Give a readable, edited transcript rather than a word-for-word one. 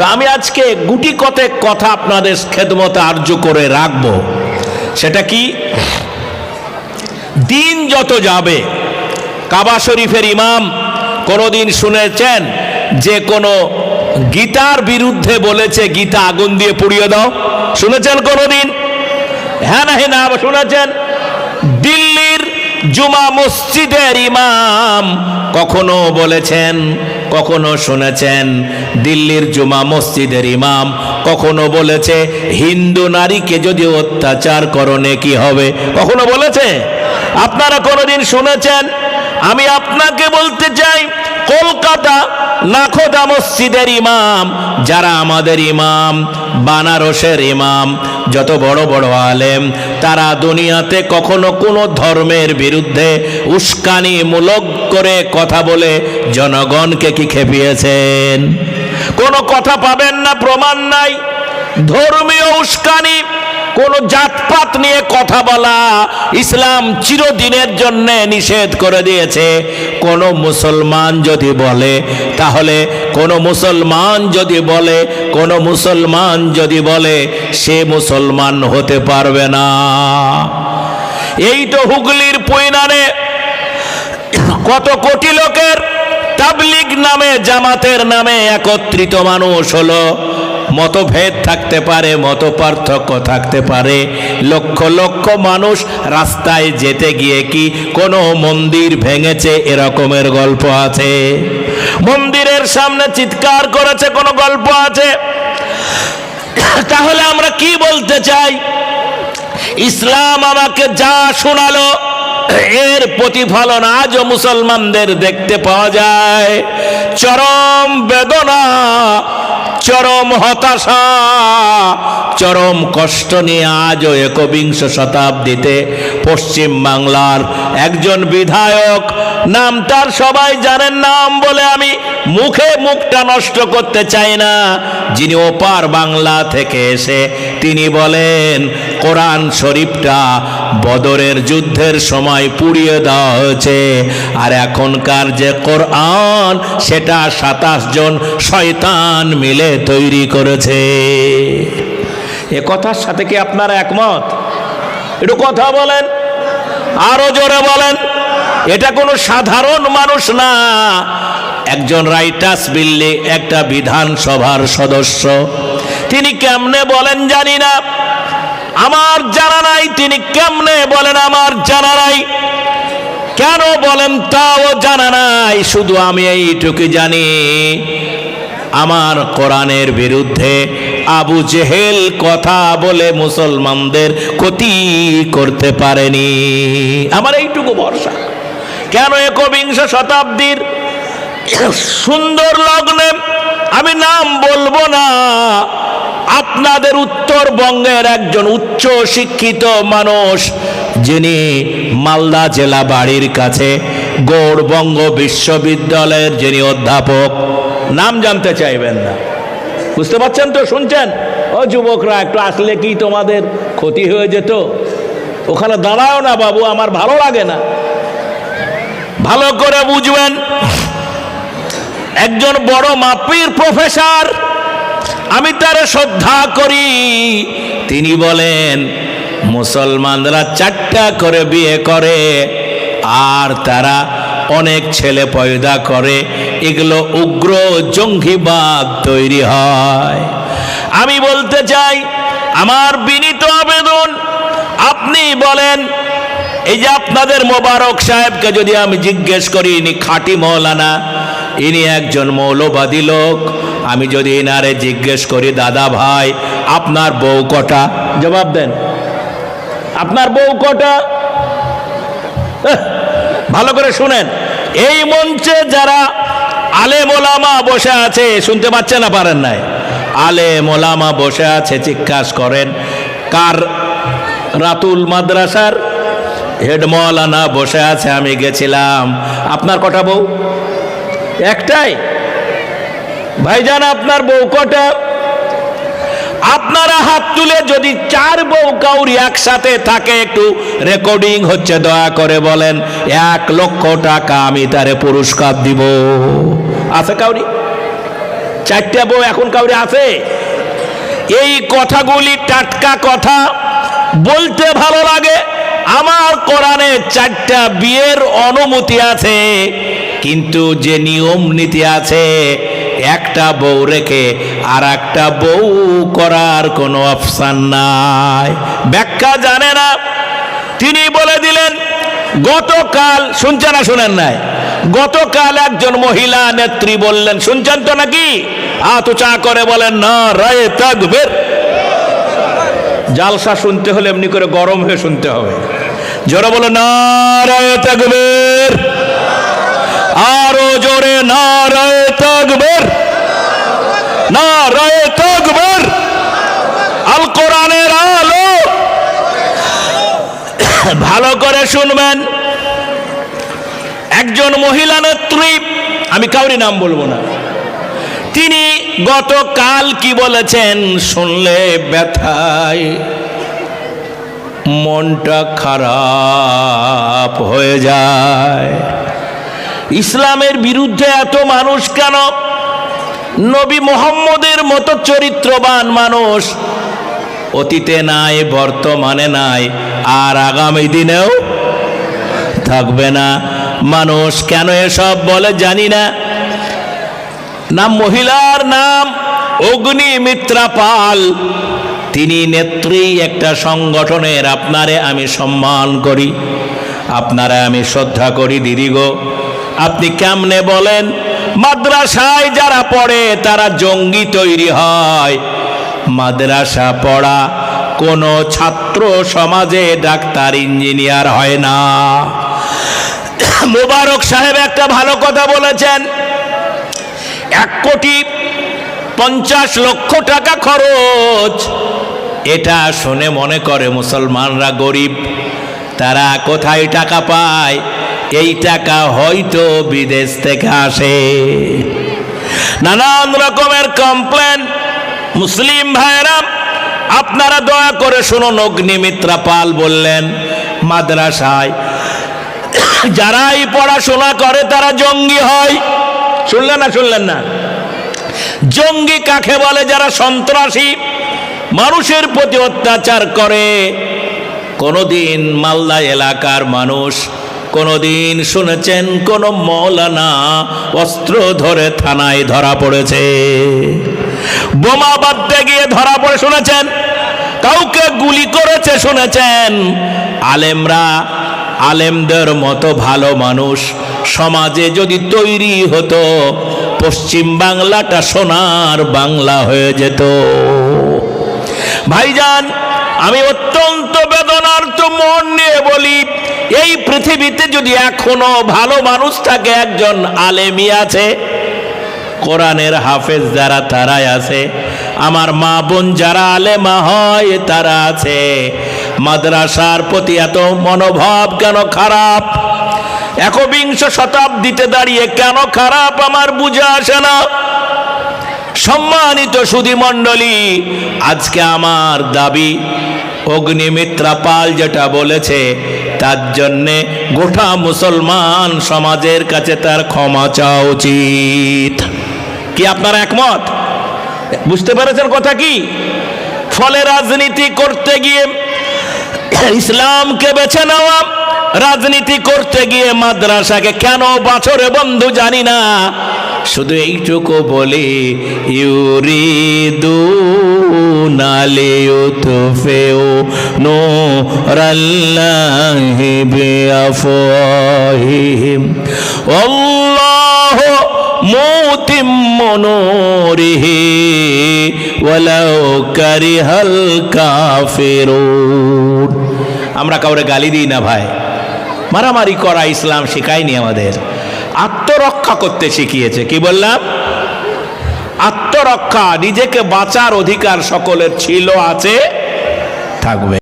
তো আমি আজকে গুটি কতেক কথা আপনাদের খেদমতে আর্য করে রাখব। সেটা কি, দিন যত যাবে, কাবা শরীফের ইমাম কোনোদিন শুনেছেন যে কোনো গীতার বিরুদ্ধে বলেছে গীতা আগুন দিয়ে পুড়িয়ে দাও? শুনেছেন কোনোদিন? হ্যাঁ না হ্যাঁ না শুনেছেন? দিল্লির জুমা মসজিদের ইমাম কখনো বলেছেন, কখনো শুনেছেন দিল্লির জুমা মসজিদের ইমাম কখনো বলেছে হিন্দু নারীকে যদি অত্যাচার করো নেকি হবে? কখনো বলেছে? আপনারা কোনোদিন শুনেছেন? আমি আপনাকে বলতে চাই, কলকাতা নাখোদা মসজিদের ইমাম, যারা আমাদের ইমাম, বানারসের ইমাম, যত বড় বড় আলেম, তারা দুনিয়াতে কখনো কোনো ধর্মের বিরুদ্ধে উস্কানিমূলক করে কথা বলে জনগণকে কি খেপিয়েছেন? কোনো কথা পাবেন না, প্রমাণ নাই। ধর্মীয় উস্কানি, কোন জাতপাত নিয়ে কথা বলা ইসলাম চিরদিনের জন্য নিষেধ করে দিয়েছে। কোন মুসলমান যদি বলে, তাহলে কোন মুসলমান যদি বলে, কোন মুসলমান যদি বলে, সে মুসলমান হতে পারবে না। এই তো হুগলির পৈনারে কত কোটি লোকের তাবলিগ নামে, জামাতের নামে একত্রিত মানুষ হলো। মতভেদ থাকতে পারে, মত পার্থক্য থাকতে পারে, লক্ষ লক্ষ মানুষ রাস্তায় যেতে গিয়ে কি কোনো মন্দির ভেঙেছে এরকমের গল্প আছে? মন্দিরের সামনে চিৎকার করেছে কোনো গল্প আছে? তাহলে আমরা কি বলতে চাই? ইসলাম আমাকে যা শোনালো এর প্রতিফলন আজও মুসলমানদের দেখতে পাওয়া যায়। চরম বেদনা, চরম হতাশা, চরম কষ্ট নিয়ে আজও একবিংশ শতাব্দীতে পশ্চিম বাংলার একজন বিধায়ক, নাম তার সবাই জানেন, নাম বলে আমি মুখটা নষ্ট করতে চাই না, যিনি ওপার বাংলা থেকে এসে তিনি বলেন কোরআন শরীফটা বদরের যুদ্ধের সময় পুড়িয়ে দেওয়া হয়েছে, আর এখনকার যে কোরআন সেটা 27 জন শয়তান মিলে তৈরি করেছে। এ কথার সাথে কি আপনারা একমত? একটু কথা বলেন, আরো জোরে বলেন। এটা কোনো সাধারণ মানুষ না, একজন রাইটার্স বিল্লি, একটা বিধানসভার সদস্য। তিনি কেমনে বলেন জানি না, আমার জানা নাই। তিনি কেমনে বলেন আমার জানা নাই, কেন বলেন তাও জানা নাই। শুধু আমি এইটুকু জানি, আমার কোরআনের বিরুদ্ধে আবু জেহেল কথা বলে মুসলমানদের ক্ষতি করতে পারেনি। আমার এইটুকু ভরসা। কেন একবিংশ শতাব্দীর সুন্দর লগ্নে, আমি নাম বলবো না, আপনাদের উত্তরবঙ্গের একজন উচ্চ শিক্ষিত মানুষ, যিনি মালদা জেলা বাড়ির কাছে গৌড়বঙ্গ বিশ্ববিদ্যালয়ের যিনি অধ্যাপক, নাম জানতে চাইবেন না, বুঝতে পারছেন তো? শুনছেন? ও যুবকরা, একটু আসলে কি তোমাদের ক্ষতি হয়ে যেত? ওখানে দাঁড়াও না বাবু, আমার ভালো লাগে না। ভালো করে বুঝবেন, একজন বড় মাপির প্রফেসর, আমি তার শ্রদ্ধা করি। তিনি বলেন মুসলমানরা 4টা করে বিয়ে করে আর তারা অনেক ছেলে পয়দা করে, এগুলো উগ্র জঙ্গিবাদ তৈরি হয়। আমি বলতে চাই, আমার বিনীত আবেদন, আপনি বলেন, এই যে আপনাদের মোবারক সাহেবকে যদি আমি জিজ্ঞেস করি, ইনি খাঁটি মৌলানা, ইনি একজন মৌলবাদী লোক, আমি যদি ইনারে জিজ্ঞেস করি, দাদা ভাই আপনার বউ কটা? জবাব দেন, আপনার বউ কটা? ভালো করে শুনেন, এই মঞ্চে যারা আলেম ওলামা বসে আছে, শুনতে পাচ্ছেন না পারেন নাই? আলেম ওলামা বসে আছে, জিজ্ঞাস করেন কার? রাতুল মাদ্রাসার হেড মৌলানা বসে আছে, আমি গেছিলাম। আপনার কটা বউ? একটাই। ভাইজান আপনার বউ কটা? আপনারা হাত তুলে যদি 4 বউ কাউরি একসাথে থাকে, একটু রেকর্ডিং হচ্ছে, দয়া করে বলেন 1 লক্ষ টাকা আমি তারে পুরস্কার দিব। আছে কাউরি? 4টা বউ এখন কাউরে আছে? এই কথাগুলি টাটকা কথা, বলতে ভালো লাগে। আমার কোরআনে 4টা বিয়ের অনুমতি আছে, কিন্তু যে নিয়ম নীতি আছে, একটা বউ রেখে আর একটা বউ করার কোনো অপশন নাই। ব্যাখ্যা জানে না, তিনি বলে দিলেন গতকাল, শুনছেন না শুনেন নাই? গতকাল একজন মহিলা নেত্রী বললেন, শুনছেন তো নাকি? হাত উঁচা করে বলেন নারায়ে তাকবীর। জালসা শুনতে হলে এমনি করে গরম হয়ে শুনতে হবে। জোরে বলো নারায়ে তাকবীর, আরো জোরে নারায়ে তাকবীর, নারায়ে তাকবীর। আল কোরআনের আলো। ভালো করে শুনবেন, একজন মহিলা নেত্রী, আমি কাউরি নাম বলবো না, তিনি গতকাল কি বলেছেন শুনলে ব্যথায় মনটা খারাপ হয়ে যায়। ইসলামের বিরুদ্ধে এত মানুষ কেন? নবী মুহাম্মদের মতো চরিত্রবান মানুষ অতীতে নাই, বর্তমানে নাই, আর আগামী দিনেও থাকবে না। মানুষ কেন এসব বলে জানি না। নাম, মহিলার নাম অগ্নিমিত্রা পাল। তিনি নেত্রী একটা সংগঠনের। আপনারে আমি সম্মান করি, আপনারা আমি শ্রদ্ধা করি। দিদি গো, আপনি কেমনে বলেন মাদ্রাসায় যারা পড়ে তারা জঙ্গি তৈরি হয়? মাদ্রাসা পড়া কোনো ছাত্র সমাজে ডাক্তার ইঞ্জিনিয়ার হয় না। মোবারক সাহেব একটা ভালো কথা বলেছেন, 1,50,00,000 টাকা খরচ। এটা শুনে মনে করে মুসলমানরা গরিব, তারা কোথায় টাকা পায়? এই টাকা হয়তো বিদেশ থেকে আসে। নানান রকমের কমপ্লেন। মুসলিম ভাইরা, আপনারা দয়া করে শুনুন, অগ্নিমিত্রা পাল বললেন মাদ্রাসায় যারাই পড়াশোনা করে তারা জঙ্গি হয়। শুনলেন না? শুনলেন না? জঙ্গি কাকে বলে? যারা সন্ত্রাসী, মানুষের প্রতি অত্যাচার করে। কোনদিন মালদা এলাকার মানুষ কোনদিন শুনেছেন কোন মৌলানা অস্ত্র ধরে থানায় ধরা পড়েছে? বোমা বাঁধতে গিয়ে ধরা পড়ে শুনেছেন? কাউকে গুলি করেছে শুনেছেন? আলেমরা, আলেমদের মতো ভালো মানুষ সমাজে যদি তৈরি হতো, পশ্চিম বাংলাটা সোনার বাংলা হয়ে যেত। ভাইজান, আমি অত্যন্ত বেদনার্ত মন নিয়ে বলি, এই পৃথিবীতে যদি এখনো ভালো মানুষ থাকে, একজন আলেমই আছে। কোরআনের হাফেজ যারা, তারাই আছে। আমার মা বোন যারা আলেমা হয় তারা আছে। মাদ্রাসার প্রতি এত মনোভাব কেন খারাপ? 21 শতাব্দীতে দাঁড়িয়ে কেন খারাপ আমার বুঝে আসে না। সম্মানিত সুধী মণ্ডলী, আজকে আমার দাবি, অগ্নিমিত্রা পাল যেটা বলেছে তার জন্যে গোটা মুসলমান সমাজের কাছে তার ক্ষমা চাওয়া উচিত। কি আপনারা একমত? বুঝতে পেরেছেন কথা কি? ফলে রাজনীতি করতে গিয়ে ইসলামকে বেছে নেওয়া, রাজনীতি করতে গিয়ে মাদ্রাসাকে কেন বাছরে বন্ধু জানি না, শুধু এইটুকু বলি, ইউরিদুনা লিইউতফিউ নূরাল্লাহি বিআফওয়াহিহিম ওয়াল্লাহু মুতিম্মু নূরিহি ওয়ালাউ কারিহাল কাফিরুন। আমরা কাউরে গালি দিই না ভাই, মারামারি করা ইসলাম শেখায়নি আমাদের। আত্মরক্ষা করতে শিখিয়েছে। কি বললাম? আত্মরক্ষা, নিজেকে বাঁচার অধিকার সকলের ছিল, আছে, থাকবে।